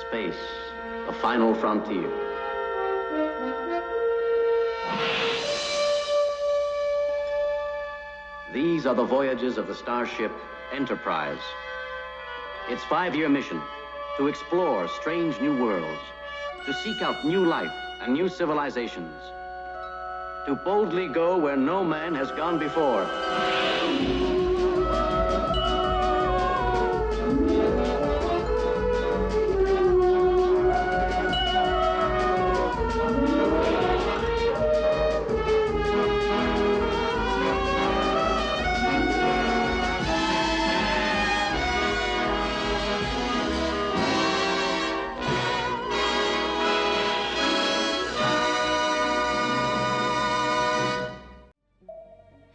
Space, the final frontier. These are the voyages of the starship Enterprise. Its 5-year mission, to explore strange new worlds, to seek out new life and new civilizations, to boldly go where no man has gone before.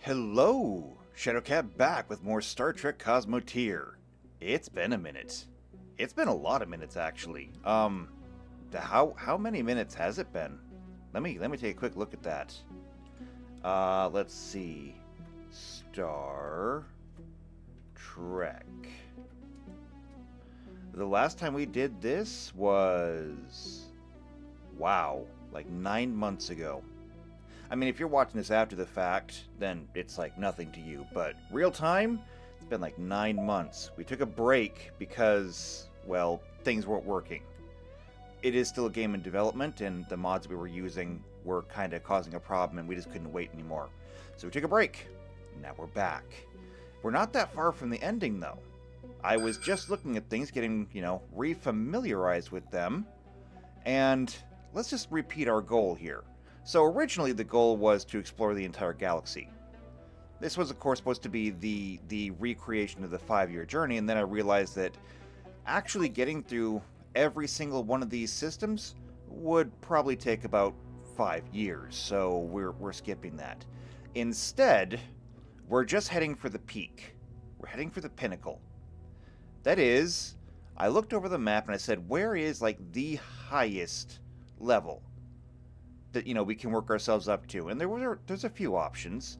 Hello! Shadowcat back with more Star Trek Cosmoteer. It's been a minute. It's been a lot of minutes, actually. How many minutes has it been? Let me take a quick look at that. Let's see. Star Trek. The last time we did this was... wow, like 9 months ago. I mean, if you're watching this after the fact, then it's like nothing to you. But real time, it's been like 9 months. We took a break because, well, things weren't working. It is still a game in development, and the mods we were using were kind of causing a problem, and we just couldn't wait anymore. So we took a break. Now we're back. We're not that far from the ending, though. I was just looking at things, getting, refamiliarized with them. And let's just repeat our goal here. So originally the goal was to explore the entire galaxy. This was of course supposed to be the recreation of the 5-year journey, and then I realized that actually getting through every single one of these systems would probably take about 5 years, so we're skipping that. Instead, we're just heading for the peak. We're heading for the pinnacle. That is, I looked over the map and I said, where is like the highest level that we can work ourselves up to? And there's a few options.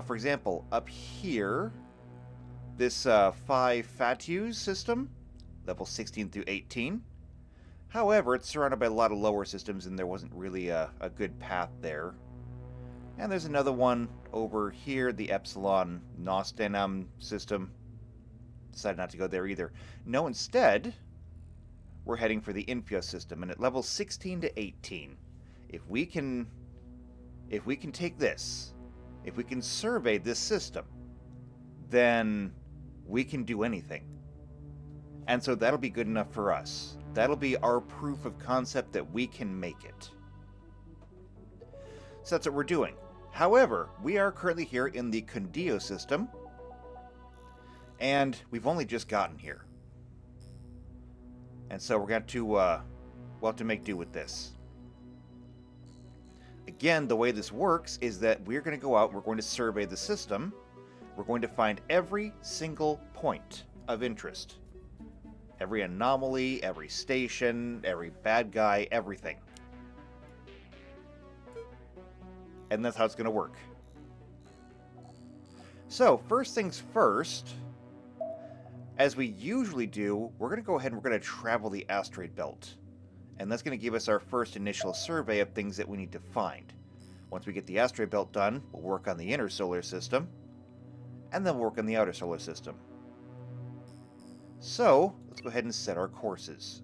For example, up here, this 5 Fatus system, level 16 through 18. However, it's surrounded by a lot of lower systems, and there wasn't really a good path there. And there's another one over here, the Epsilon Nostanam system. Decided not to go there either. No, instead, we're heading for the Infio system, and at level 16 to 18. If we can take this, if we can survey this system, then we can do anything. And so that'll be good enough for us. That'll be our proof of concept that we can make it. So that's what we're doing. However, we are currently here in the Condio system, and we've only just gotten here. And so we're going to, we'll have to make do with this. Again, the way this works is that we're going to go out, we're going to survey the system, we're going to find every single point of interest. Every anomaly, every station, every bad guy, everything. And that's how it's going to work. So, first things first, as we usually do, we're going to go ahead and we're going to travel the asteroid belt. And that's going to give us our first initial survey of things that we need to find. Once we get the asteroid belt done, we'll work on the inner solar system, and then we'll work on the outer solar system. So, let's go ahead and set our courses.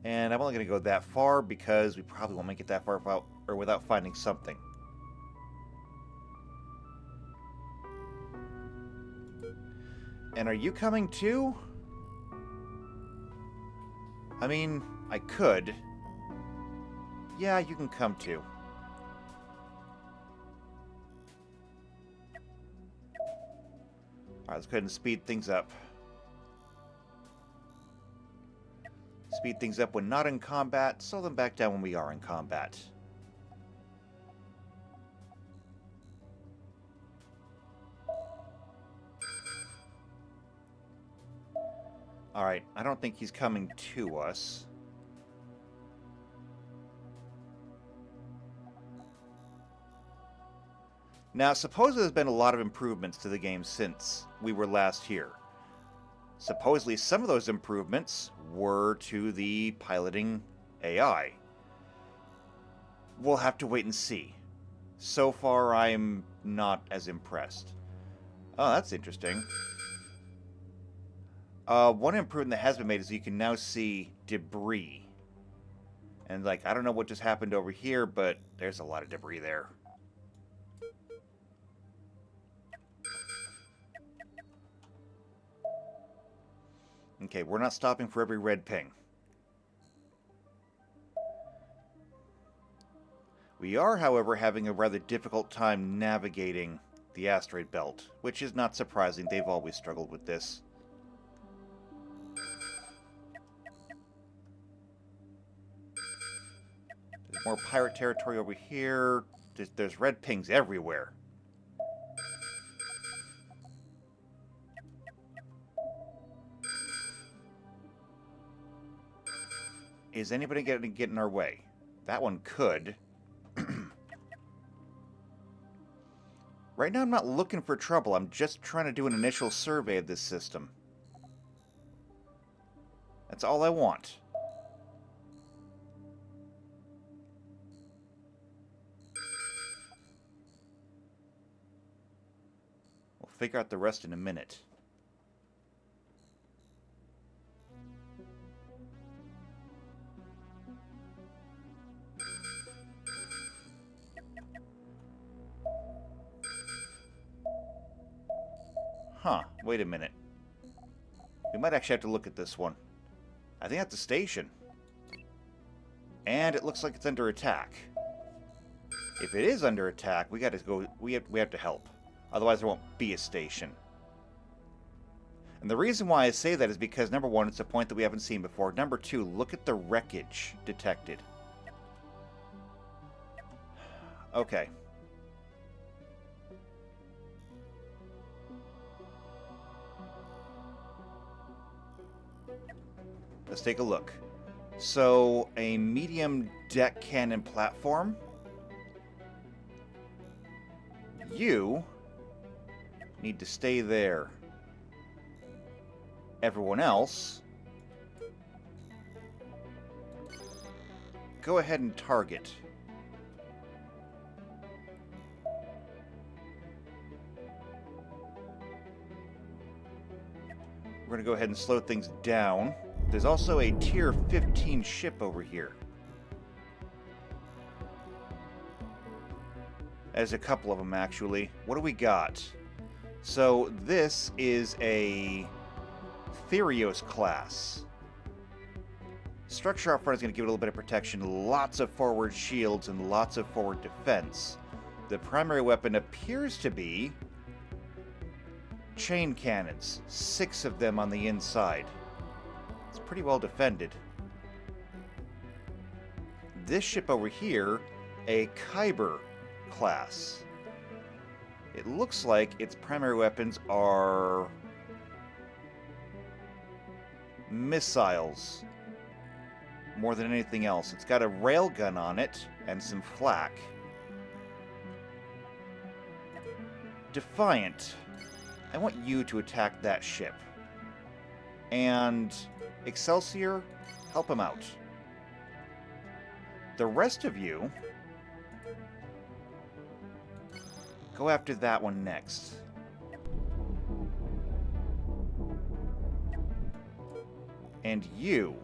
And I'm only going to go that far because we probably won't make it that far without finding something. And are you coming too? I mean, I could. Yeah, you can come too. Alright, let's go ahead and speed things up. Speed things up when not in combat, slow them back down when we are in combat. Alright, I don't think he's coming to us. Now, suppose there's been a lot of improvements to the game since we were last here. supposedly some of those improvements were to the piloting AI. We'll have to wait and see. So far, I'm not as impressed. Oh, that's interesting. One improvement that has been made is you can now see debris. And, like, I don't know what just happened over here, but there's a lot of debris there. Okay, we're not stopping for every red ping. We are, however, having a rather difficult time navigating the asteroid belt, which is not surprising. They've always struggled with this. There's more pirate territory over here. There's red pings everywhere. Is anybody going to get in our way? That one could. Right now I'm not looking for trouble. I'm just trying to do an initial survey of this system. That's all I want. We'll figure out the rest in a minute. Huh, wait a minute. We might actually have to look at this one. I think that's a station. And it looks like it's under attack. If it is under attack, we gotta go. We have to help. Otherwise there won't be a station. And the reason why I say that is because, number one, it's a point that we haven't seen before. Number two, look at the wreckage detected. Okay. Let's take a look. So, a medium deck cannon platform. You need to stay there. Everyone else, go ahead and target. We're going to go ahead and slow things down. There's also a tier 15 ship over here. There's a couple of them, actually. What do we got? So, this is a Therios class. Structure up front is going to give it a little bit of protection, lots of forward shields, and lots of forward defense. The primary weapon appears to be chain cannons, 6 of them on the inside. It's pretty well defended. This ship over here, a Kyber class. It looks like its primary weapons are missiles more than anything else. It's got a railgun on it and some flak. Defiant, I want you to attack that ship. And Excelsior, help him out. The rest of you, go after that one next. And you,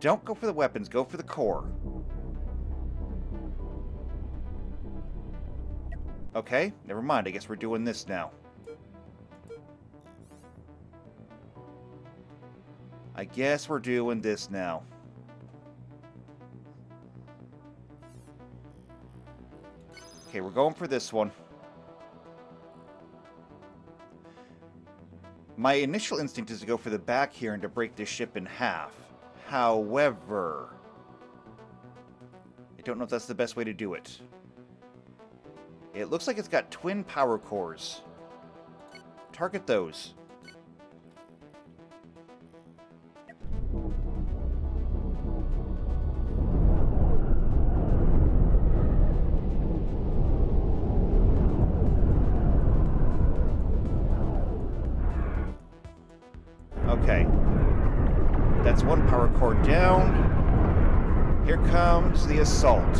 don't go for the weapons, go for the core. Okay, never mind, I guess we're doing this now. I guess we're doing this now. Okay, we're going for this one. My initial instinct is to go for the back here and to break this ship in half. However, I don't know if that's the best way to do it. It looks like it's got twin power cores. Target those. Power core down. Here comes the assault.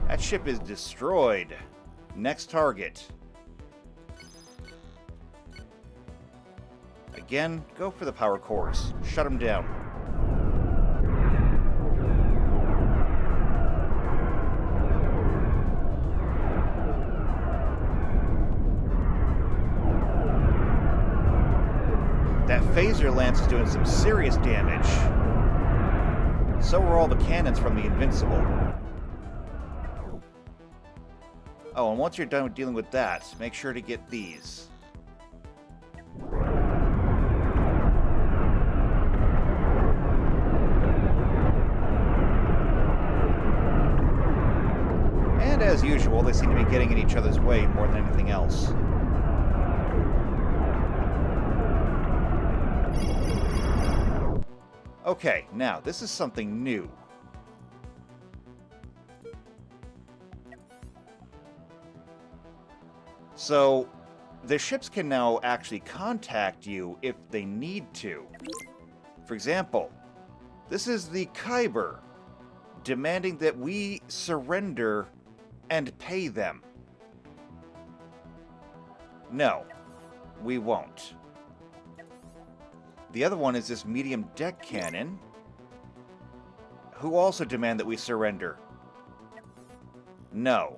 That ship is destroyed. Next target. Again, go for the power cores. Shut them down. That phaser lance is doing some serious damage. So are all the cannons from the Invincible. Oh, and once you're done with dealing with that, make sure to get these. And as usual, they seem to be getting in each other's way more than anything else. Okay, now, this is something new. So, the ships can now actually contact you if they need to. For example, this is the Kyber, demanding that we surrender and pay them. No, we won't. The other one is this medium deck cannon, who also demand that we surrender. No.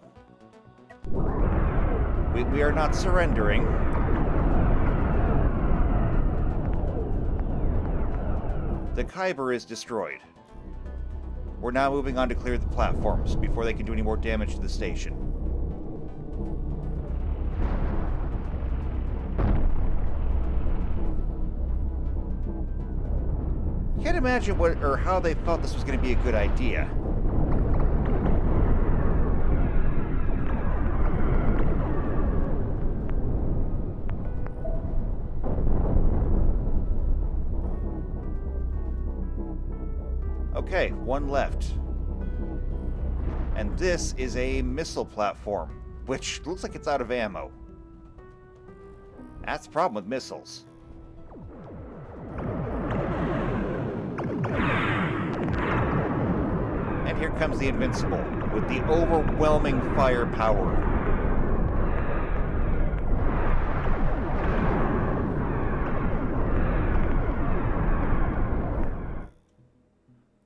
We are not surrendering. The Kyber is destroyed. We're now moving on to clear the platforms before they can do any more damage to the station. Can't imagine what or how they thought this was going to be a good idea. Okay, one left. And this is a missile platform, which looks like it's out of ammo. That's the problem with missiles. And here comes the Invincible, with the overwhelming firepower.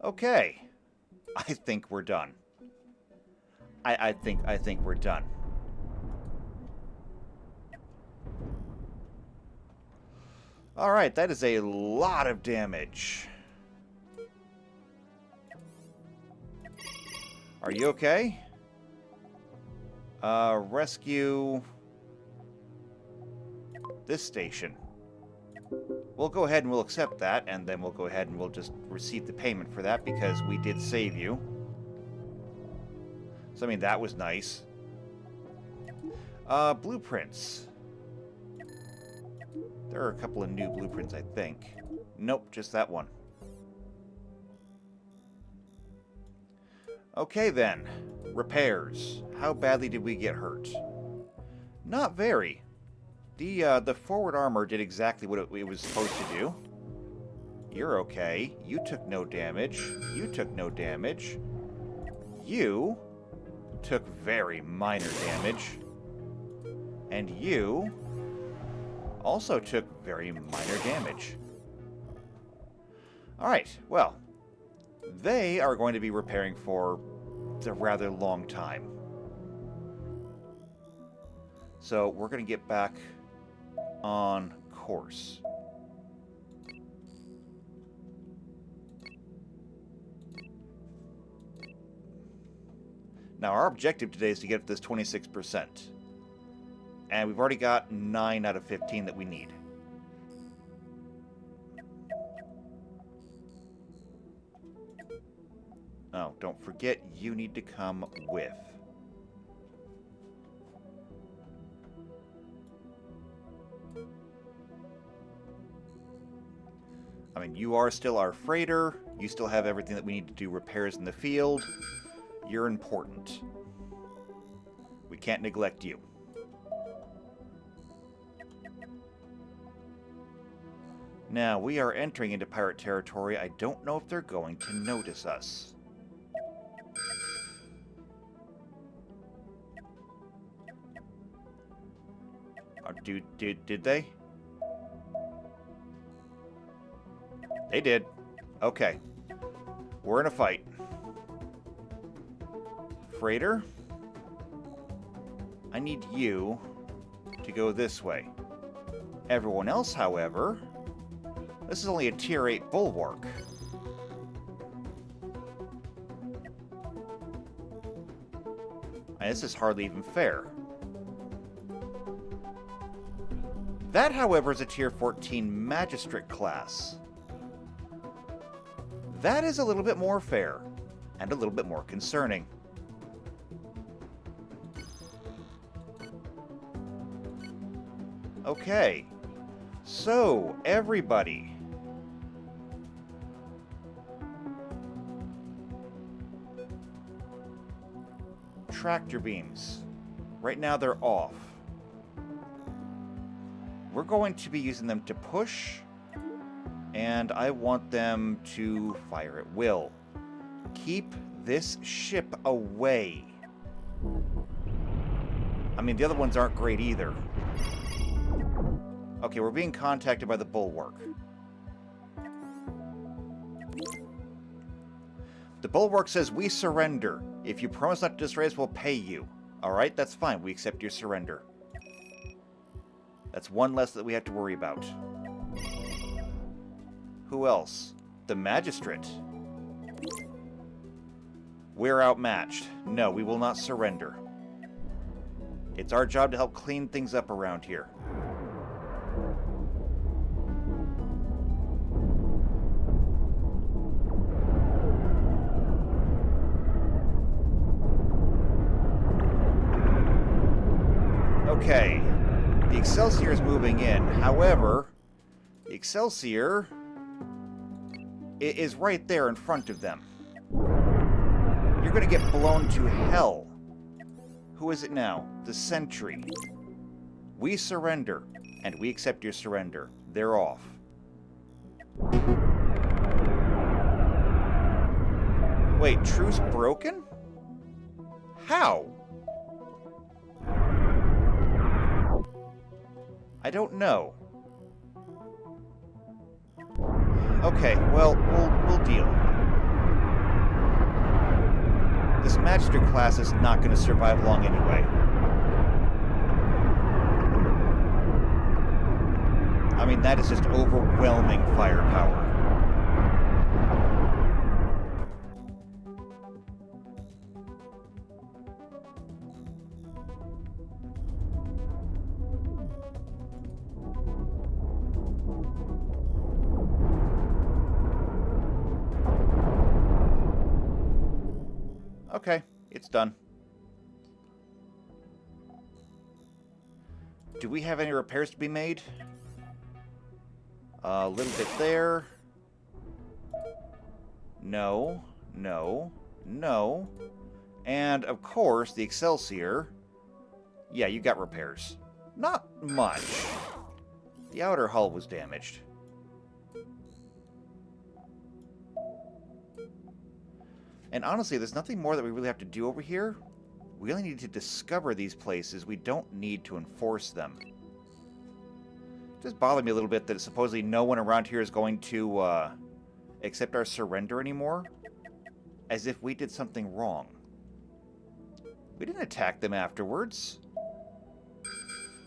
Okay, I think we're done. I think we're done. All right, that is a lot of damage. Are you okay? Rescue this station. We'll go ahead and we'll accept that, and then we'll go ahead and we'll just receive the payment for that because we did save you. So, I mean, that was nice. Blueprints. There are a couple of new blueprints, I think. Nope, just that one. Okay, then. Repairs. How badly did we get hurt? Not very. The forward armor did exactly what it was supposed to do. You're okay. You took no damage. You took no damage. You took very minor damage. And you also took very minor damage. Alright, well, they are going to be repairing for a rather long time. So we're going to get back on course. Now, our objective today is to get this 26%. And we've already got 9 out of 15 that we need. Oh, don't forget, you need to come with. I mean, you are still our freighter. You still have everything that we need to do repairs in the field. You're important. We can't neglect you. Now, we are entering into pirate territory. I don't know if they're going to notice us. Did they? They did. Okay. We're in a fight. Freighter? I need you to go this way. Everyone else, however... This is only a Tier 8 bulwark. And this is hardly even fair. That, however, is a Tier 14 Magistrate class. That is a little bit more fair, and a little bit more concerning. Okay. So, everybody... Tractor beams. Right now they're off. We're going to be using them to push, and I want them to fire at will. Keep this ship away. I mean, the other ones aren't great either. Okay, we're being contacted by the bulwark. The bulwark says, we surrender. If you promise not to destroy us, we'll pay you. Alright, that's fine. We accept your surrender. That's one less that we have to worry about. Who else? The Magistrate. We're outmatched. No, we will not surrender. It's our job to help clean things up around here. Okay, the Excelsior is moving in. However, the Excelsior is right there in front of them. You're going to get blown to hell. Who is it now? The Sentry. We surrender, and we accept your surrender. They're off. Wait, truce broken? How? I don't know. Okay, well, we'll deal. This Magistrate class is not going to survive long anyway. I mean, that is just overwhelming firepower. Okay, it's done. Do we have any repairs to be made? A little bit there. No, no, no. And, of course, the Excelsior. Yeah, you got repairs. Not much. The outer hull was damaged. And honestly, there's nothing more that we really have to do over here. We only need to discover these places. We don't need to enforce them. It just bothered me a little bit that supposedly no one around here is going to accept our surrender anymore. As if we did something wrong. We didn't attack them afterwards.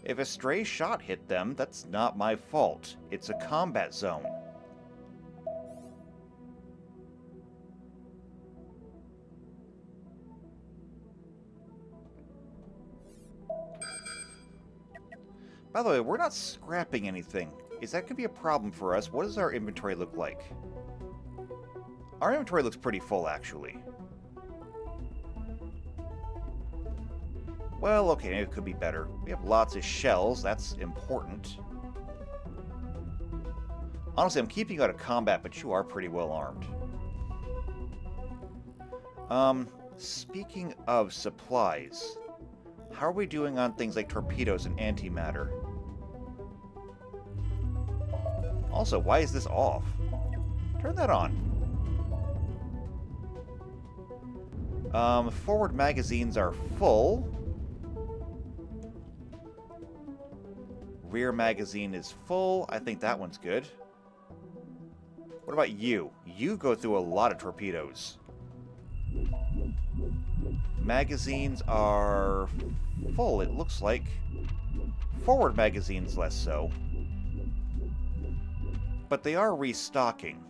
If a stray shot hit them, that's not my fault. It's a combat zone. By the way, we're not scrapping anything. Is that going to be a problem for us? What does our inventory look like? Our inventory looks pretty full, actually. Well, okay, maybe it could be better. We have lots of shells. That's important. Honestly, I'm keeping you out of combat, but you are pretty well armed. Speaking of supplies, how are we doing on things like torpedoes and antimatter? Also, why is this off? Turn that on. Forward magazines are full. Rear magazine is full. I think that one's good. What about you? You go through a lot of torpedoes. Magazines are full, it looks like. Forward magazines less so. But they are restocking.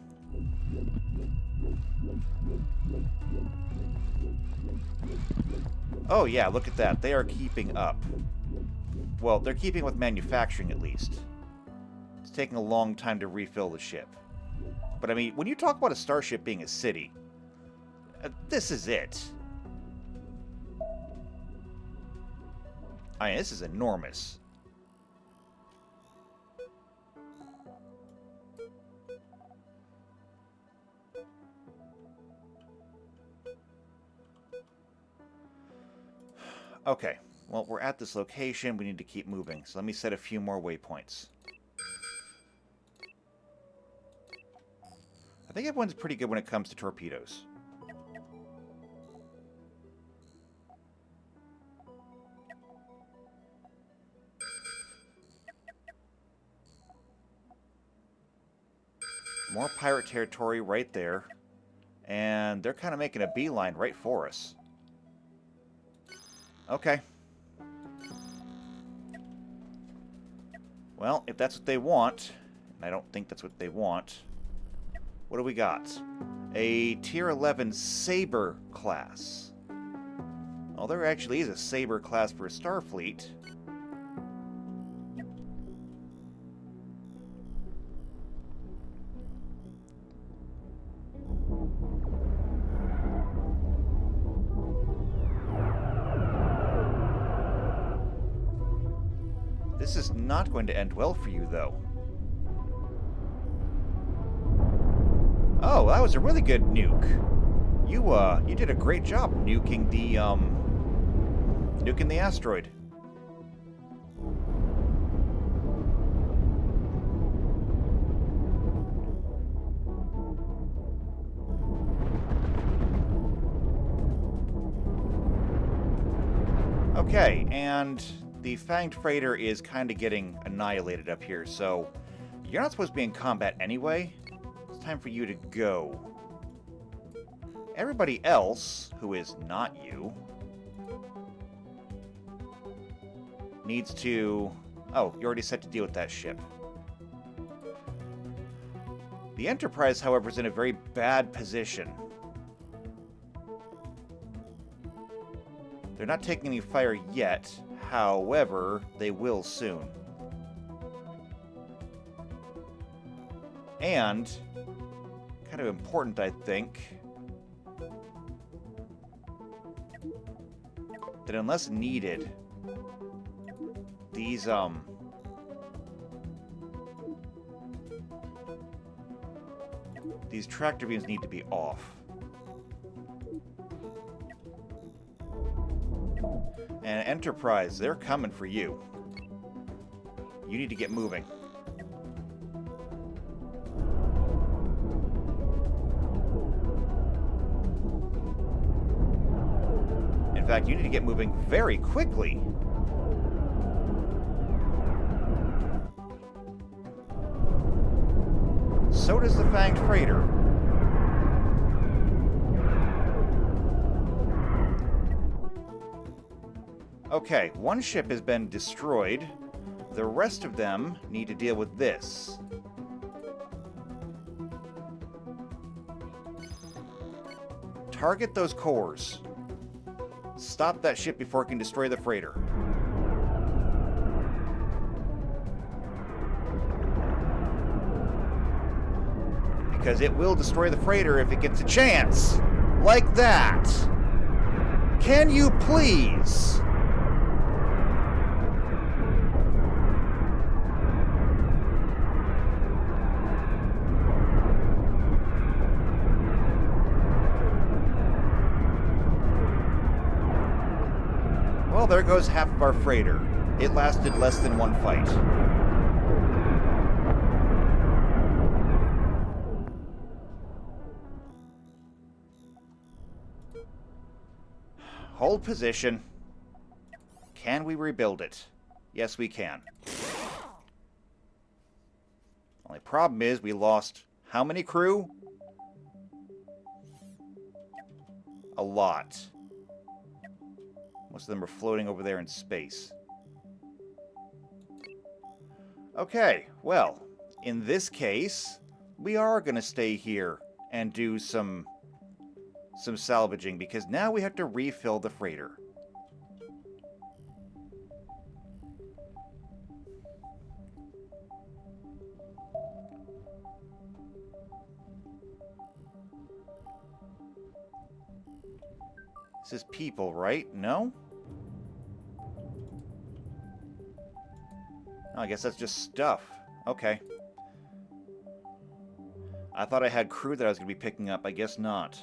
Oh yeah, look at that. They are keeping up. Well, they're keeping with manufacturing at least. It's taking a long time to refill the ship. But I mean, when you talk about a starship being a city, this is it. I mean, this is enormous. Okay, well, we're at this location. We need to keep moving. So let me set a few more waypoints. I think everyone's pretty good when it comes to torpedoes. More pirate territory right there. And they're kind of making a beeline right for us. Okay. Well, if that's what they want, and I don't think that's what they want, what do we got? A Tier 11 Saber class. Well, there actually is a Saber class for Starfleet. This is not going to end well for you, though. Oh, that was a really good nuke. You did a great job nuking the asteroid. Okay, and the Fanged Freighter is kind of getting annihilated up here, so you're not supposed to be in combat anyway. It's time for you to go. Everybody else, who is not you, needs to... Oh, you're already set to deal with that ship. The Enterprise, however, is in a very bad position. They're not taking any fire yet. However, they will soon. And, kind of important, I think, that unless needed, these tractor beams need to be off. And Enterprise, they're coming for you. You need to get moving. In fact, you need to get moving very quickly. So does the Fanged Freighter. Okay, one ship has been destroyed. The rest of them need to deal with this. Target those cores. Stop that ship before it can destroy the freighter. Because it will destroy the freighter if it gets a chance. Like that. Can you please? Well, there goes half of our freighter. It lasted less than one fight. Hold position. Can we rebuild it? Yes, we can. Only problem is we lost how many crew? A lot. Most of them are floating over there in space. Okay, well, in this case, we are going to stay here and do some salvaging, because now we have to refill the freighter. This is people, right? No? Oh, I guess that's just stuff. Okay. I thought I had crew that I was going to be picking up. I guess not.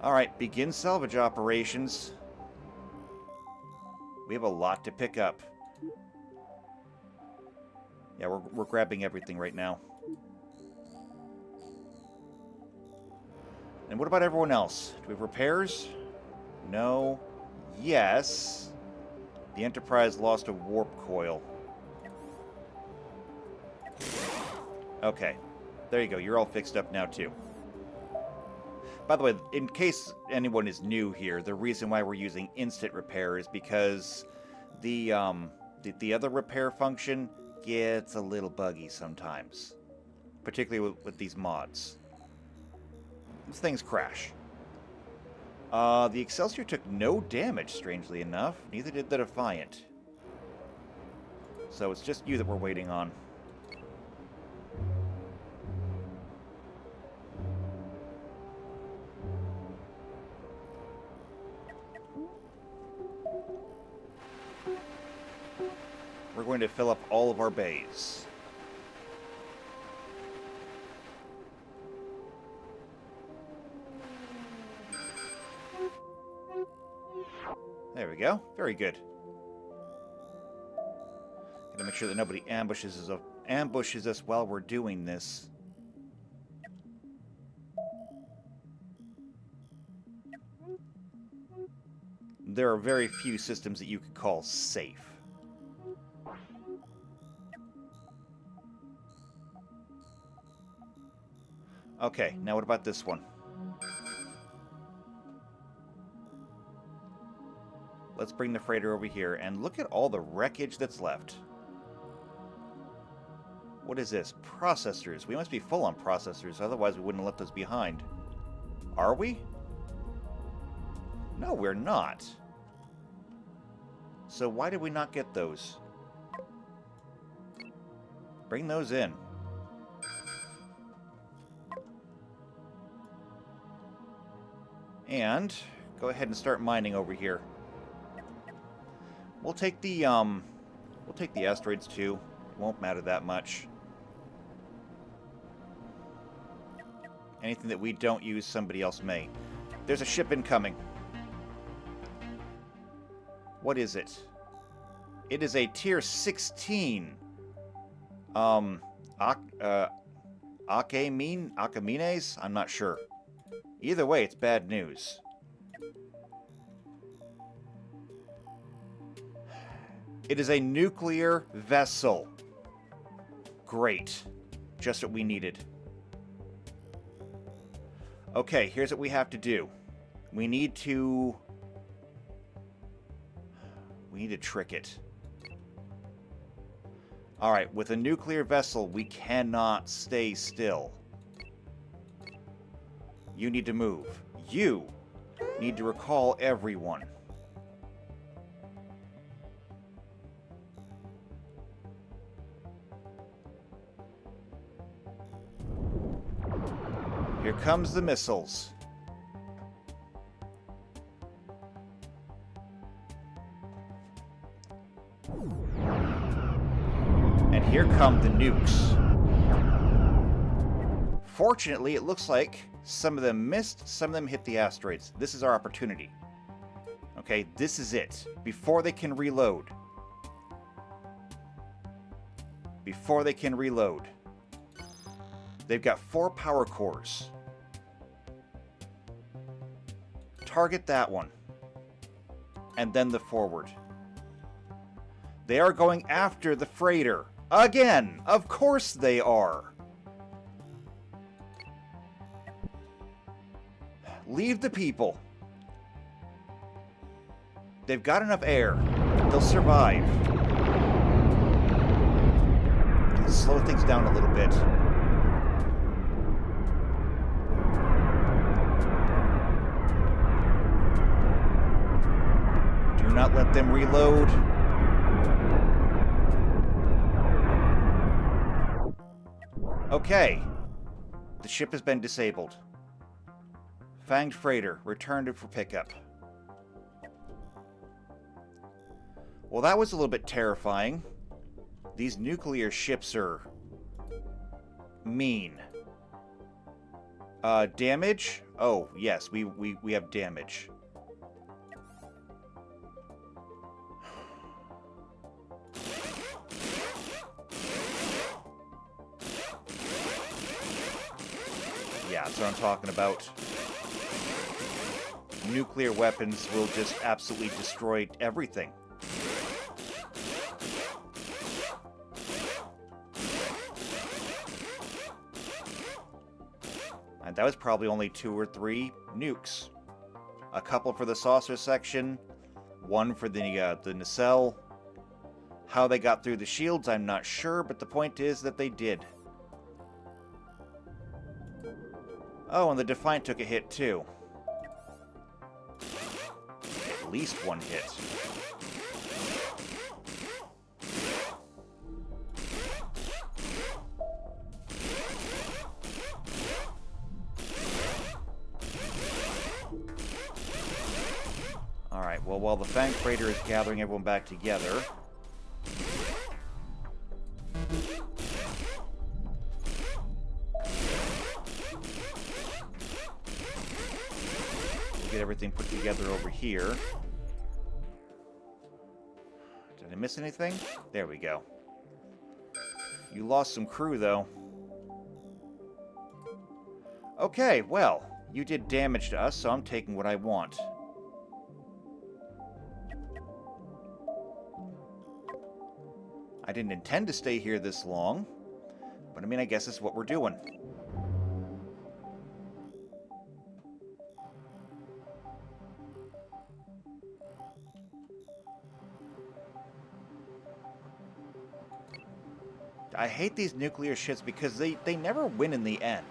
Alright, begin salvage operations. We have a lot to pick up. Yeah, we're grabbing everything right now. And what about everyone else? Do we have repairs? No. Yes. The Enterprise lost a warp coil. Okay. There you go. You're all fixed up now, too. By the way, in case anyone is new here, the reason why we're using instant repair is because the other repair function gets a little buggy sometimes. Particularly with these mods. These things crash. The Excelsior took no damage, strangely enough. Neither did the Defiant. So it's just you that we're waiting on. We're going to fill up all of our bays. There we go. Very good. Gotta make sure that nobody ambushes us while we're doing this. There are very few systems that you could call safe. Okay, now what about this one? Let's bring the freighter over here, and look at all the wreckage that's left. What is this? Processors. We must be full on processors, otherwise we wouldn't have left those behind. Are we? No, we're not. So why did we not get those? Bring those in. And go ahead and start mining over here. We'll take the asteroids too. It won't matter that much. Anything that we don't use, somebody else may. There's a ship incoming. What is it? It is a tier 16. Akamines? I'm not sure. Either way, it's bad news. It is a nuclear vessel. Great. Just what we needed. Okay, here's what we have to do. We need to trick it. Alright, with a nuclear vessel, we cannot stay still. You need to move. You need to recall everyone. Here comes the missiles. And here come the nukes. Fortunately, it looks like some of them missed, some of them hit the asteroids. This is our opportunity. Okay, this is it. Before they can reload. Before they can reload. They've got 4 power cores. Target that one. And then the forward. They are going after the freighter. Again! Of course they are! Leave the people. They've got enough air. They'll survive. Slow things down a little bit. Do not let them reload. Okay. The ship has been disabled. Fanged freighter, returned for pickup. Well, that was a little bit terrifying. These nuclear ships are mean. Damage? Oh, yes, we have damage. Yeah, that's what I'm talking about. Nuclear weapons will just absolutely destroy everything. And that was probably only 2 or 3 nukes. A couple for the saucer section, 1 for the nacelle. How they got through the shields, I'm not sure, but the point is that they did. Oh, and the Defiant took a hit too. At least 1 hit. Alright, well, while the Fang Freighter is gathering everyone back together... we'll get everything put together over here. Did I miss anything? There we go. You lost some crew, though. Okay, well, you did damage to us, so I'm taking what I want. I didn't intend to stay here this long, but I mean, I guess it's what we're doing. I hate these nuclear ships because they never win in the end.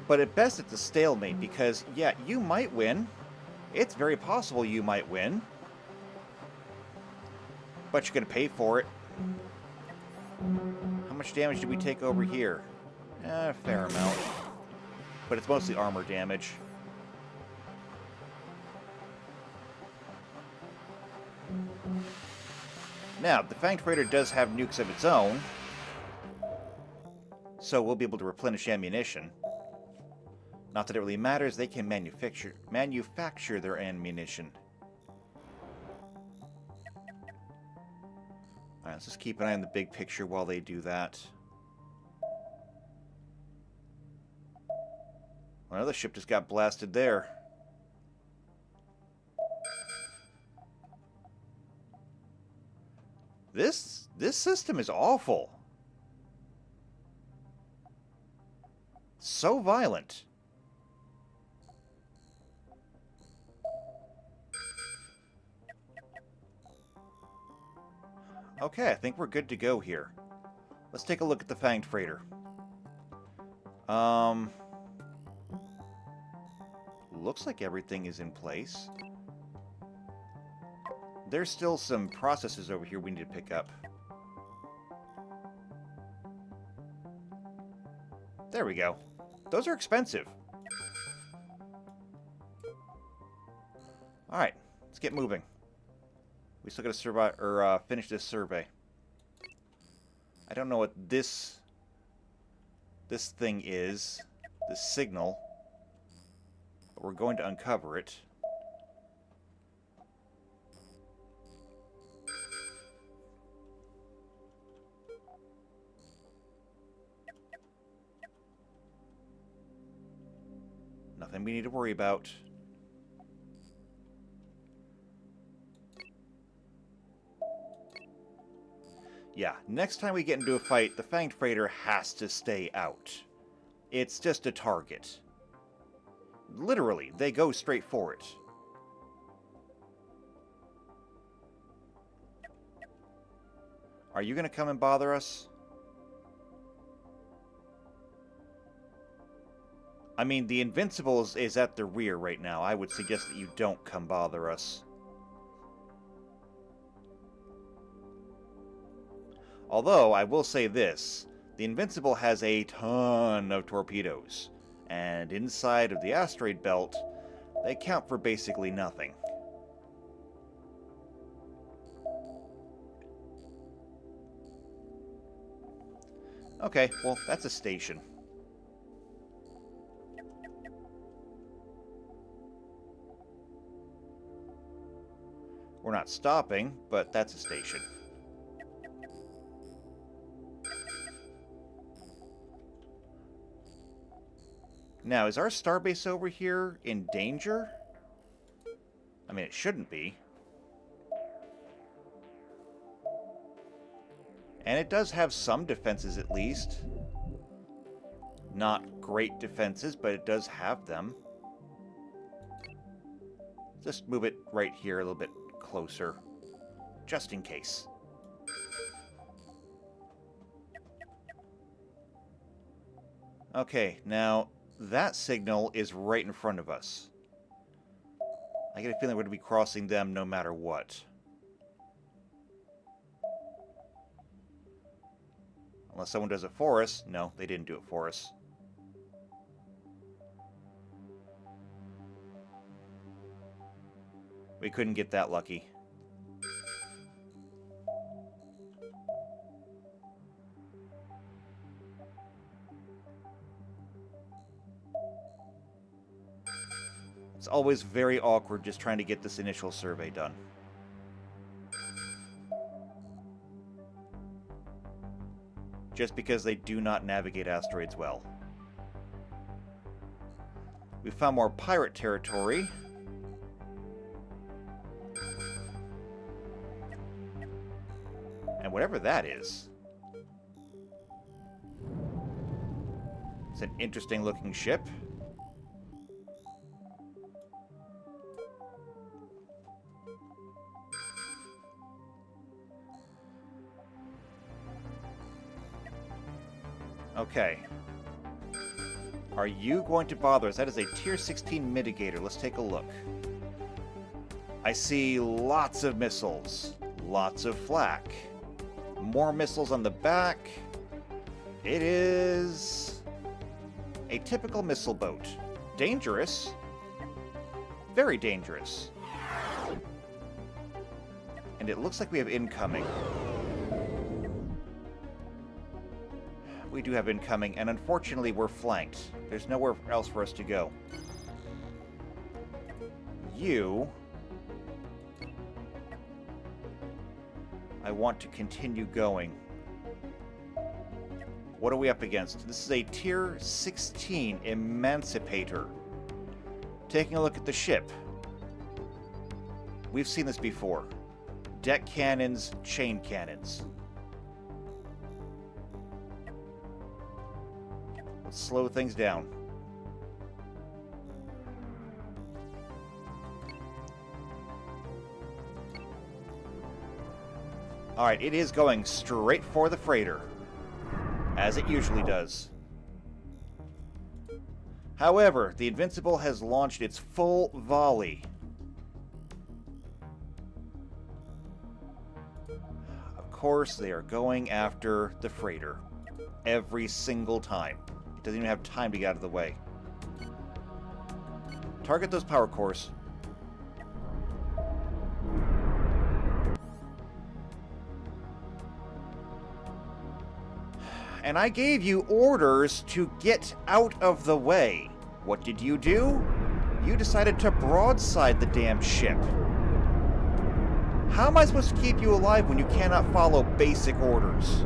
But at best, it's a stalemate because, yeah, you might win. It's very possible you might win. But you're going to pay for it. How much damage did we take over here? A fair amount. But it's mostly armor damage. Now, the Fanged Freighter does have nukes of its own. So we'll be able to replenish ammunition. Not that it really matters, they can manufacture their ammunition. Alright, let's just keep an eye on the big picture while they do that. Another ship just got blasted there. This system is awful. So violent. Okay, I think we're good to go here. Let's take a look at the Fanged Freighter. Looks like everything is in place. There's still some processes over here we need to pick up. There we go. Those are expensive. Alright, let's get moving. We still gotta survive or finish this survey. I don't know what this thing is, this signal, but we're going to uncover it. nothing we need to worry about. Yeah, next time we get into a fight, the Fanged Freighter has to stay out. It's just a target. Literally, they go straight for it. Are you going to come and bother us? I mean, the Invincible is at the rear right now. I would suggest that you don't come bother us. Although, I will say this. The Invincible has a ton of torpedoes. And inside of the asteroid belt, they count for basically nothing. Okay, well, that's a station. We're not stopping, but that's a station. Now, is our starbase over here in danger? I mean, it shouldn't be. And it does have some defenses, at least. Not great defenses, but it does have them. Just move it right here a little bit closer, just in case. Okay, now that signal is right in front of us. I get a feeling we're going to be crossing them no matter what. Unless someone does it for us. No, they didn't do it for us. We couldn't get that lucky. It's always very awkward just trying to get this initial survey done. Just because they do not navigate asteroids well. We found more pirate territory. And whatever that is. It's an interesting looking ship. Okay. Are you going to bother us? That is a Tier 16 mitigator. Let's take a look. I see lots of missiles. Lots of flak. More missiles on the back. It is a typical missile boat. Dangerous. Very dangerous. And it looks like we have incoming. We do have incoming, and unfortunately we're flanked. There's nowhere else for us to go. You... I want to continue going. What are we up against? This is a Tier 16 Emancipator. Taking a look at the ship. We've seen this before. Deck cannons, chain cannons. Let's slow things down. Alright, it is going straight for the freighter. As it usually does. However, the Invincible has launched its full volley. Of course, they are going after the freighter. Every single time. It doesn't even have time to get out of the way. Target those power cores. And I gave you orders to get out of the way. What did you do? You decided to broadside the damn ship. How am I supposed to keep you alive when you cannot follow basic orders?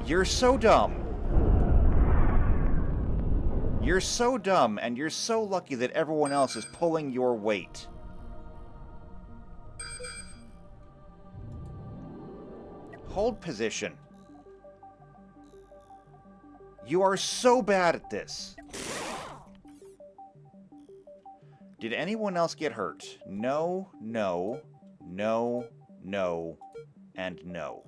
You're so dumb. You're so dumb, and you're so lucky that everyone else is pulling your weight. Hold position. You are so bad at this. Did anyone else get hurt? No, no, no, no, and no.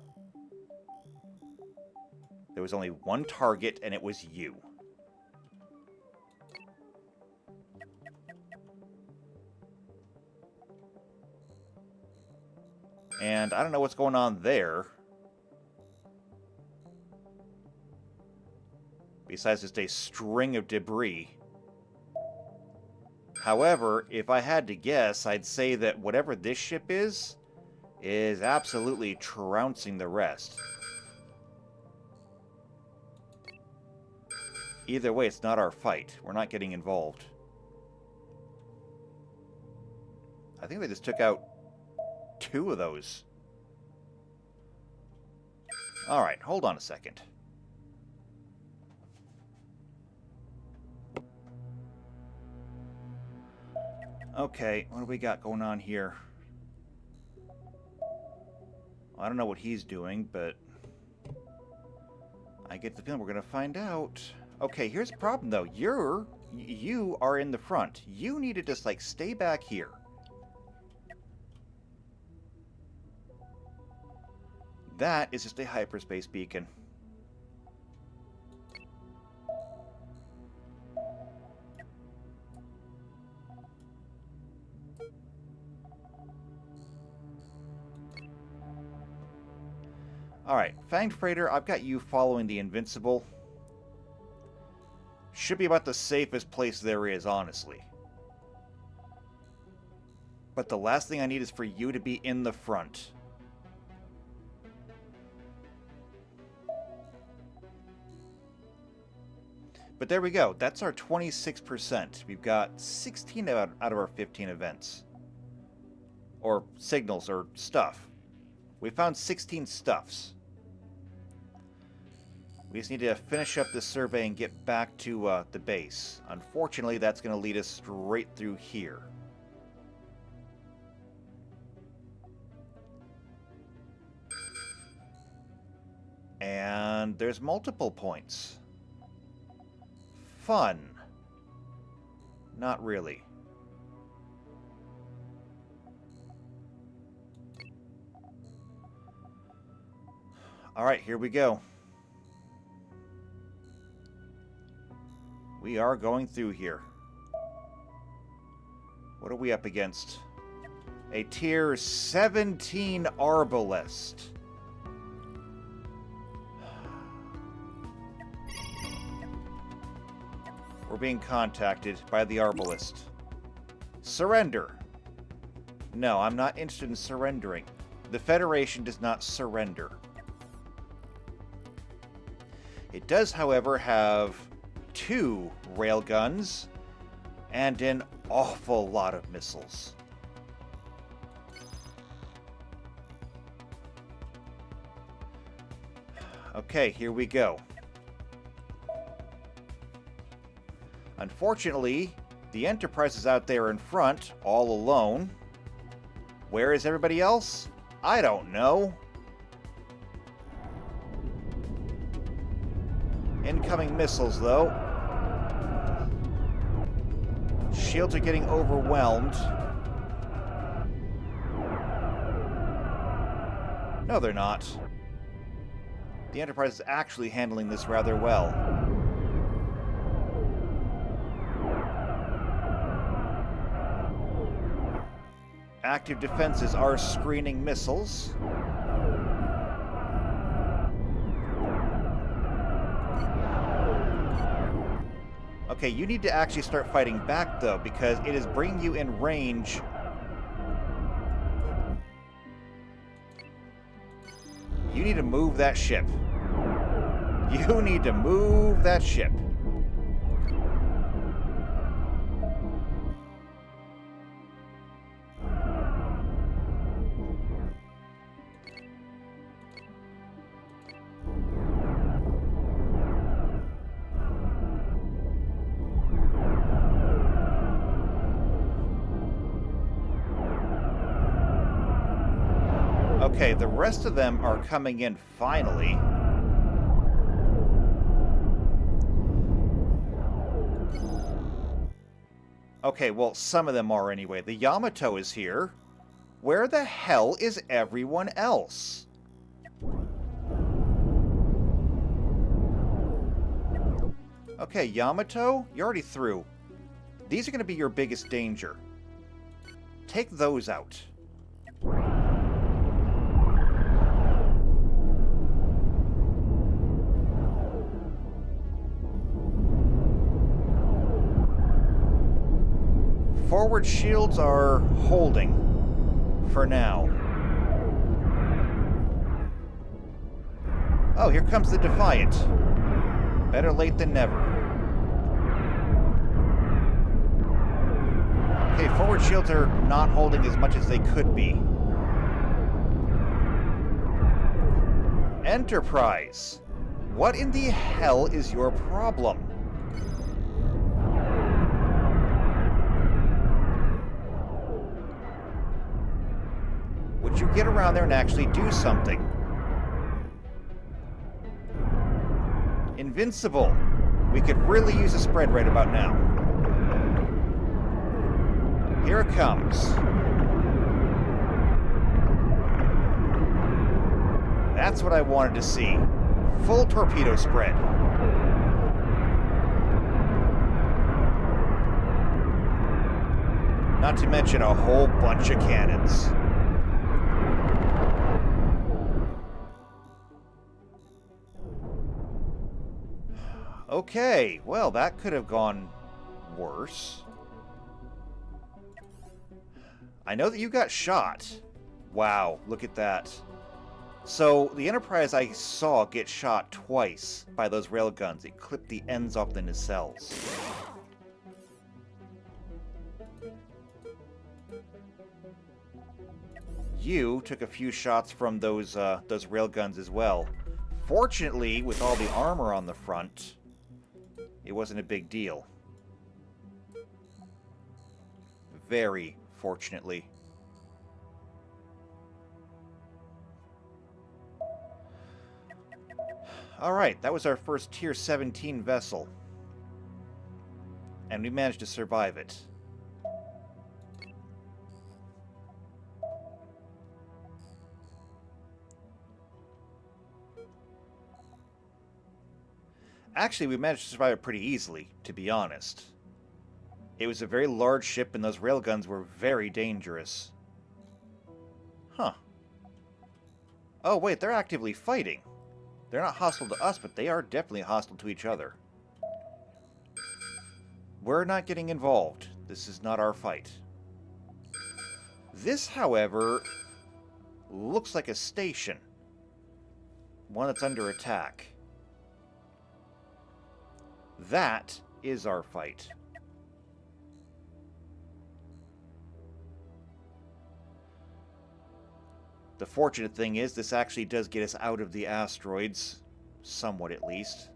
There was only one target, and it was you. And I don't know what's going on there. Besides just a string of debris. However, if I had to guess, I'd say that whatever this ship is absolutely trouncing the rest. Either way, it's not our fight. We're not getting involved. I think they just took out 2 of those. Alright, hold on a second. Okay, what do we got going on here? I don't know what he's doing, but I get the feeling we're gonna find out. Okay, here's the problem though. You are in the front. You need to just like stay back here. That is just a hyperspace beacon. Alright, Fanged Freighter, I've got you following the Invincible. Should be about the safest place there is, honestly. But the last thing I need is for you to be in the front. But there we go. That's our 26%. We've got 16 out of our 15 events. Or signals, or stuff. We found 16 stuffs. We just need to finish up this survey and get back to the base. Unfortunately, that's going to lead us straight through here. And there's multiple points. Fun. Not really. Alright, here we go. We are going through here. What are we up against? A tier 17 Arbalest. We're being contacted by the Arbalest. Surrender. No, I'm not interested in surrendering. The Federation does not surrender. It does, however, have 2 railguns and an awful lot of missiles. Okay, here we go. Unfortunately, the Enterprise is out there in front, all alone. Where is everybody else? I don't know. Incoming missiles, though. Shields are getting overwhelmed. No, they're not. The Enterprise is actually handling this rather well. Active defenses are screening missiles. Okay, you need to actually start fighting back, though, because it is bringing you in range. You need to move that ship. You need to move that ship. Okay, the rest of them are coming in finally. Okay, well, some of them are anyway. The Yamato is here. Where the hell is everyone else? Okay, Yamato, you're already through. These are going to be your biggest danger. Take those out. Forward shields are holding for now. Oh, here comes the Defiant. Better late than never. Okay, forward shields are not holding as much as they could be. Enterprise! What in the hell is your problem? Would you get around there and actually do something? Invincible! We could really use a spread right about now. Here it comes. That's what I wanted to see. Full torpedo spread. Not to mention a whole bunch of cannons. Okay, well, that could have gone worse. I know that you got shot. Wow, look at that. So, the Enterprise I saw get shot twice by those railguns. It clipped the ends off the nacelles. You took a few shots from those railguns as well. Fortunately, with all the armor on the front, it wasn't a big deal. Very fortunately. Alright, that was our first Tier 17 vessel. And we managed to survive it. Actually, we managed to survive it pretty easily, to be honest. It was a very large ship, and those railguns were very dangerous. Huh. Oh, wait, they're actively fighting. They're not hostile to us, but they are definitely hostile to each other. We're not getting involved. This is not our fight. This, however, looks like a station. One that's under attack. That is our fight. The fortunate thing is this actually does get us out of the asteroids, somewhat at least.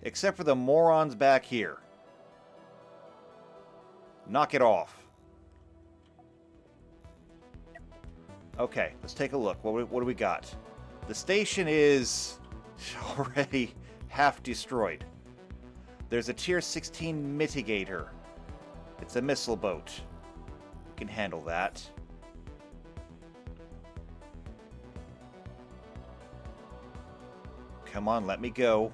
Except for the morons back here. Knock it off. Okay, let's take a look. What do we got? The station is already half destroyed. There's a Tier 16 mitigator. It's a missile boat. We can handle that. Come on, let me go.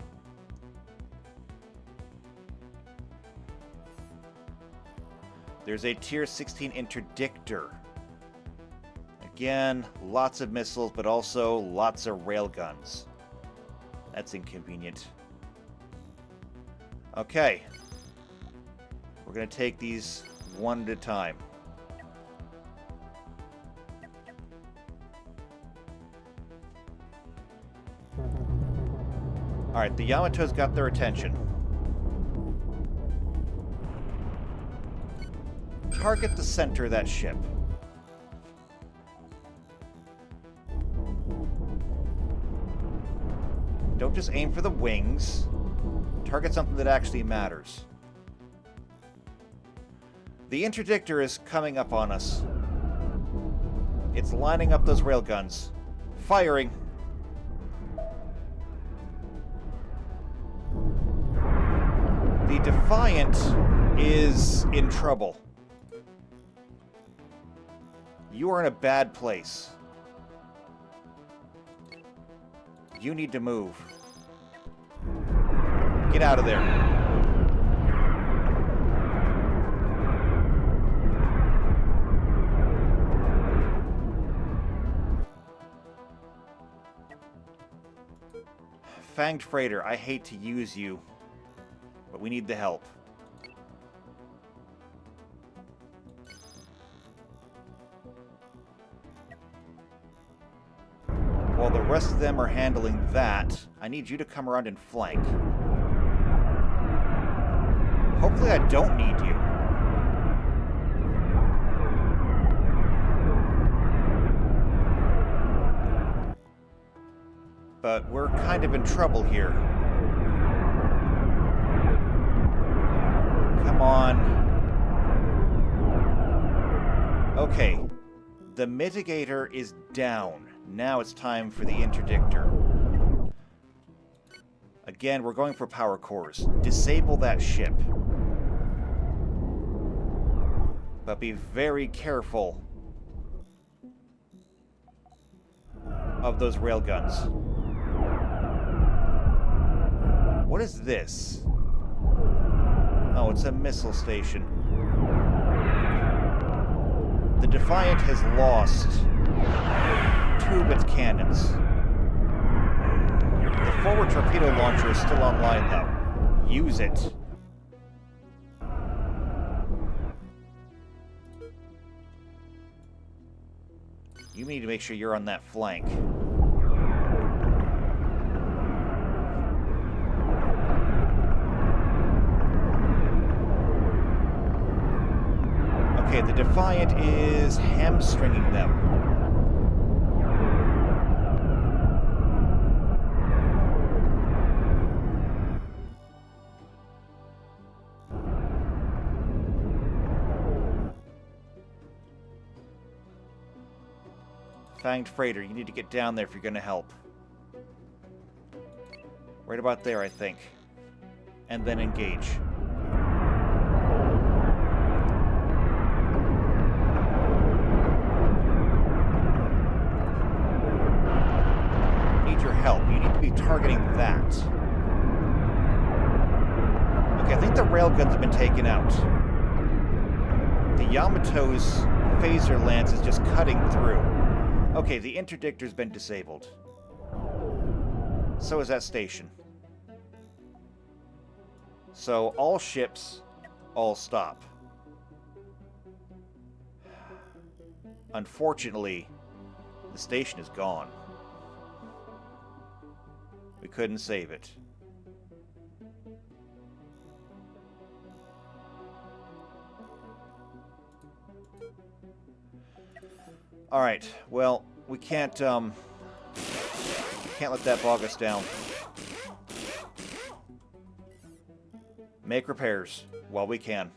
There's a Tier 16 interdictor. Again, lots of missiles, but also lots of railguns. That's inconvenient. Okay. We're going to take these one at a time. Alright, the Yamato's got their attention. Target the center of that ship. Don't just aim for the wings. Target something that actually matters. The interdictor is coming up on us. It's lining up those railguns. Firing. The Defiant is in trouble. You are in a bad place. You need to move. Get out of there. Fanged Freighter, I hate to use you, but we need the help. While the rest of them are handling that, I need you to come around and flank. Hopefully I don't need you. But we're kind of in trouble here. Come on. Okay. The mitigator is down. Now it's time for the interdictor. Again, we're going for power cores. Disable that ship. But be very careful of those railguns. What is this? Oh, it's a missile station. The Defiant has lost 2 of its cannons. The forward torpedo launcher is still online, though. Use it. You need to make sure you're on that flank. Okay, the Defiant is hamstringing them. Fanged Freighter, you need to get down there if you're going to help. Right about there, I think. And then engage. Need your help. You need to be targeting that. Okay, I think the railguns have been taken out. The Yamato's phaser lance is just cutting through. Okay, the interdictor's been disabled. So is that station. So all ships, all stop. Unfortunately, the station is gone. We couldn't save it. Alright, well, we can't let that bog us down. Make repairs while we can.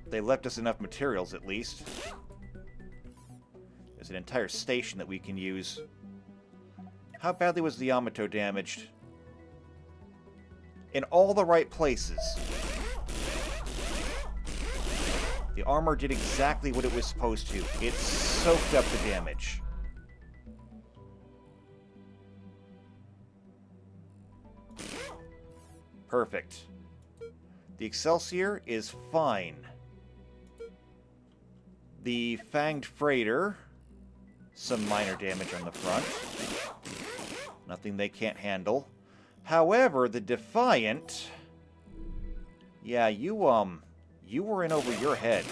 They left us enough materials, at least. There's an entire station that we can use. How badly was the Yamato damaged? In all the right places. The armor did exactly what it was supposed to. It soaked up the damage. Perfect. The Excelsior is fine. The Fanged Freighter, some minor damage on the front. Nothing they can't handle. However, the Defiant... Yeah, you were in over your head.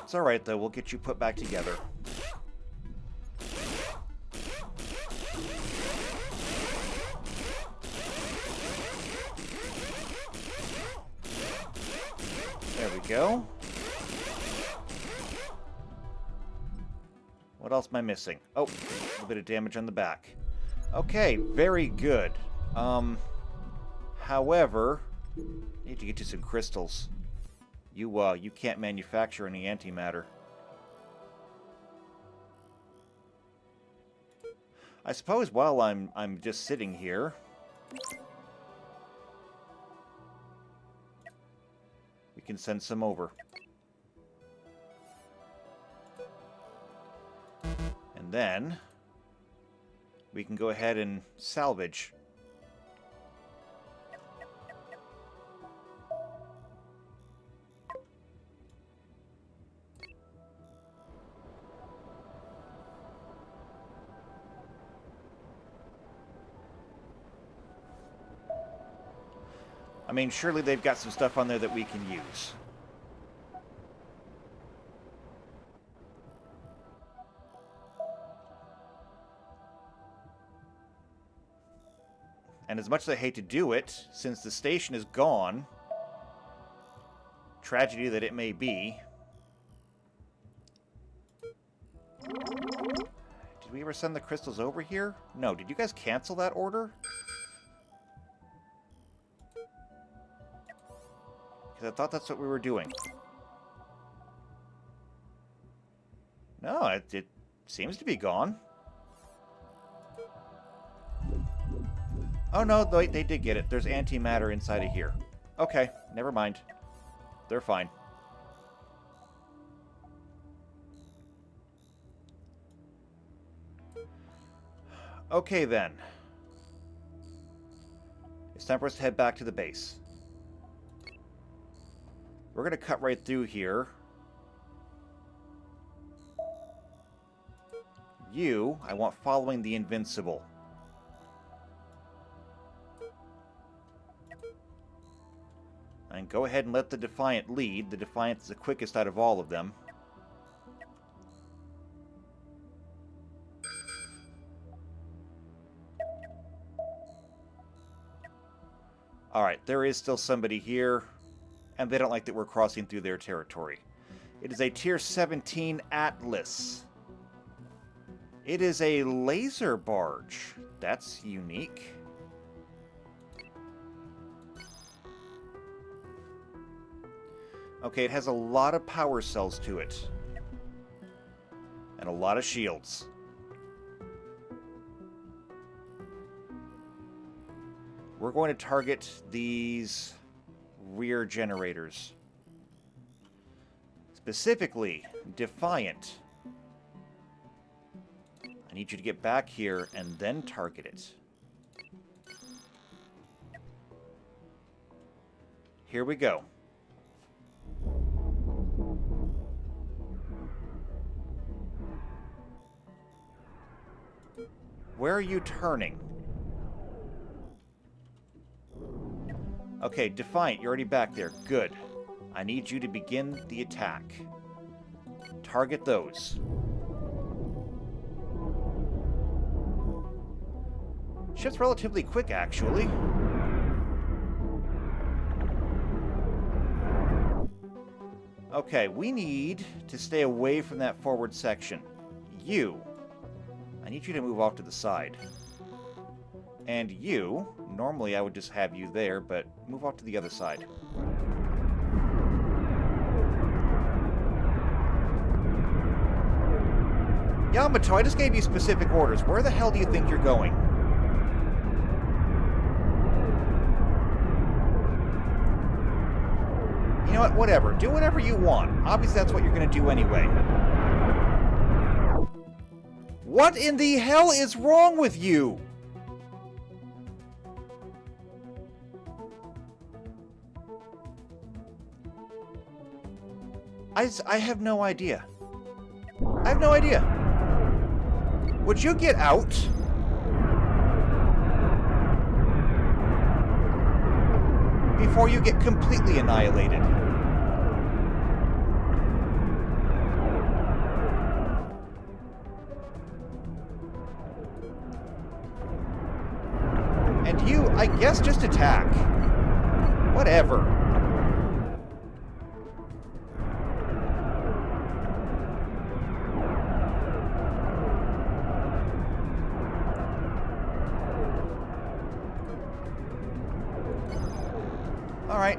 It's alright, though. We'll get you put back together. go. What else am I missing? Oh, a little bit of damage on the back. Okay, very good. However, I need to get you some crystals. You can't manufacture any antimatter. I suppose while I'm just sitting here, we can send some over. And then we can go ahead and salvage. I mean, surely they've got some stuff on there that we can use. And as much as I hate to do it, since the station is gone, tragedy that it may be, did we ever send the crystals over here? No, did you guys cancel that order? I thought that's what we were doing. No, it seems to be gone. Oh no, they did get it. There's antimatter inside of here. Okay, never mind. They're fine. Okay then. It's time for us to head back to the base. We're going to cut right through here. You, I want following the invincible. And go ahead and let the Defiant lead. The Defiant is the quickest out of all of them. Alright, there is still somebody here. And they don't like that we're crossing through their territory. It is a Tier 17 Atlas. It is a laser barge. That's unique. Okay, it has a lot of power cells to it. And a lot of shields. We're going to target these rear generators. Specifically, Defiant. I need you to get back here and then target it. Here we go. Where are you turning? Okay, Defiant, you're already back there. Good. I need you to begin the attack. Target those. Ship's relatively quick, actually. Okay, we need to stay away from that forward section. You, I need you to move off to the side. And you, normally I would just have you there, but move off to the other side. Yamato, I just gave you specific orders. Where the hell do you think you're going? You know what? Whatever. Do whatever you want. Obviously, that's what you're going to do anyway. What in the hell is wrong with you? I have no idea. I have no idea. Would you get out? Before you get completely annihilated. And you, I guess, just attack. Whatever.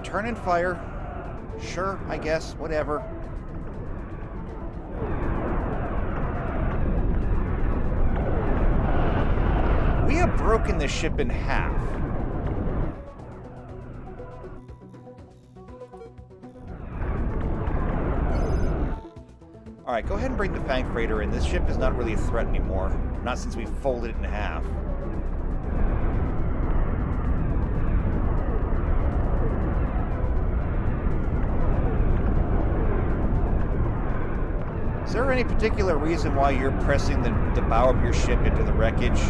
turn and fire. Sure, I guess, whatever. We have broken this ship in half. Alright, go ahead and bring the Fang Freighter in. This ship is not really a threat anymore. Not since we folded it in half. Is there any particular reason why you're pressing the bow of your ship into the wreckage?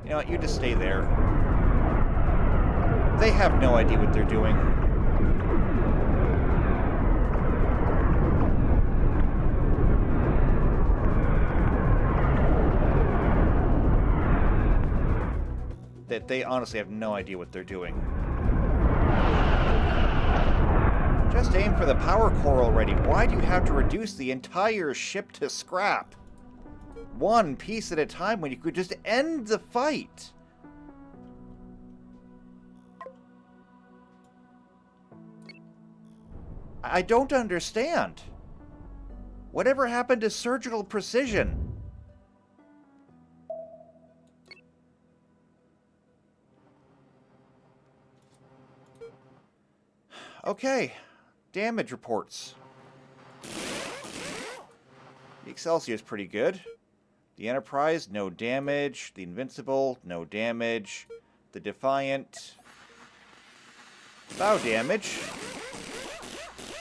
You know what, you just stay there. They have no idea what they're doing. They honestly have no idea what they're doing. Just aim for the power core already. Why do you have to reduce the entire ship to scrap? One piece at a time when you could just end the fight. I don't understand. Whatever happened to surgical precision? Okay, damage reports. The Excelsior is pretty good. The Enterprise, no damage. The Invincible, no damage. The Defiant, bow damage.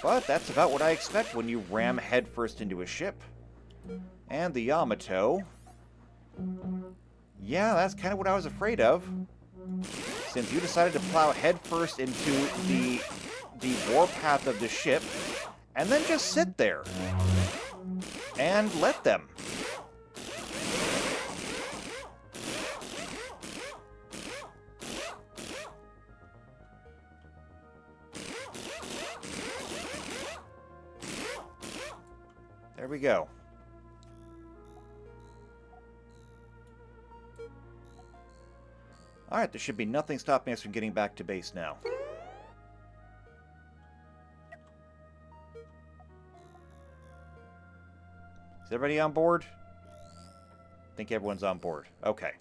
But that's about what I expect when you ram headfirst into a ship. And the Yamato. Yeah, that's kind of what I was afraid of. Since you decided to plow headfirst into the warpath of the ship, and then just sit there. And let them. There we go. Alright, there should be nothing stopping us from getting back to base now. Is everybody on board? I think everyone's on board. Okay.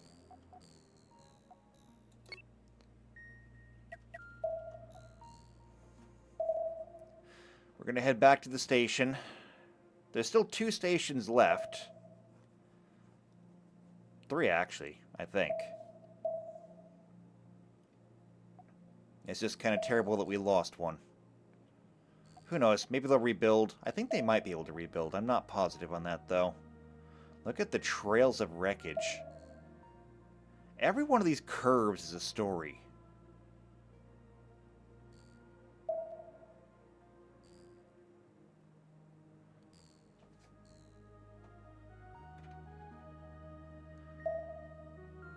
We're going to head back to the station. There's still 2 stations left. 3, actually, I think. It's just kind of terrible that we lost one. Who knows? Maybe they'll rebuild. I think they might be able to rebuild. I'm not positive on that, though. Look at the trails of wreckage. Every one of these curves is a story.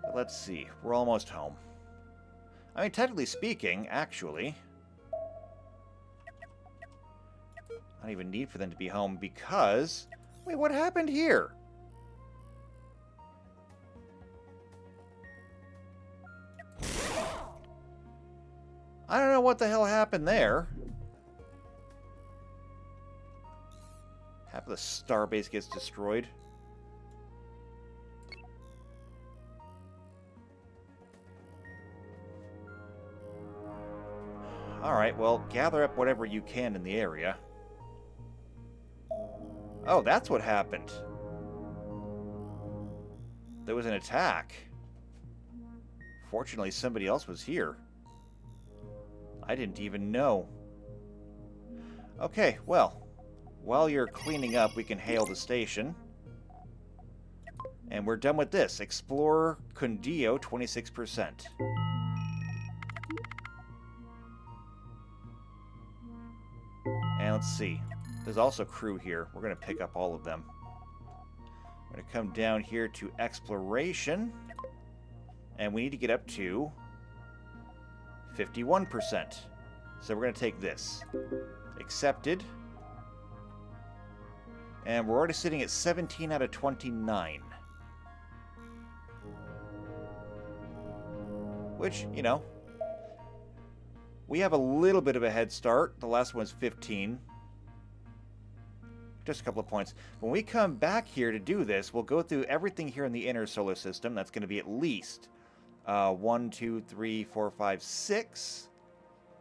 But let's see. We're almost home. I mean, technically speaking, actually, I don't even need for them to be home because... Wait, what happened here? I don't know what the hell happened there. Half of the starbase gets destroyed. Alright, well, gather up whatever you can in the area. Oh, that's what happened. There was an attack. Fortunately, somebody else was here. I didn't even know. Okay, well, while you're cleaning up, we can hail the station. And we're done with this. Explorer Cundio, 26%. And let's see. There's also crew here. We're going to pick up all of them. We're going to come down here to exploration. And we need to get up to 51%. So we're going to take this. Accepted. And we're already sitting at 17 out of 29. which, you know, we have a little bit of a head start. The last one's 15. Just a couple of points. When we come back here to do this, we'll go through everything here in the inner solar system. That's going to be at least 1, 2, 3, 4, 5, 6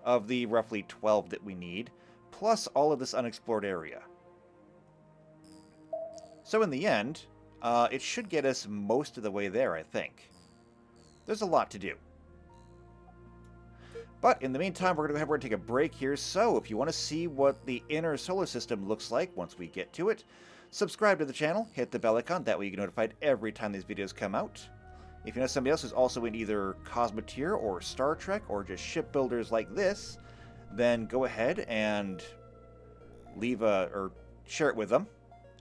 of the roughly 12 that we need, plus all of this unexplored area. So in the end, it should get us most of the way there, I think. There's a lot to do. But in the meantime, we're going to take a break here, so if you want to see what the inner solar system looks like once we get to it, subscribe to the channel, hit the bell icon, that way you get notified every time these videos come out. If you know somebody else who's also in either Cosmoteer or Star Trek or just shipbuilders like this, then go ahead and share it with them.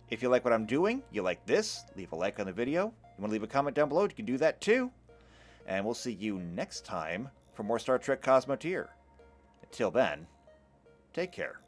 If you like what I'm doing, you like this, leave a like on the video. You want to leave a comment down below, you can do that too. And we'll see you next time for more Star Trek Cosmoteer. Until then, take care.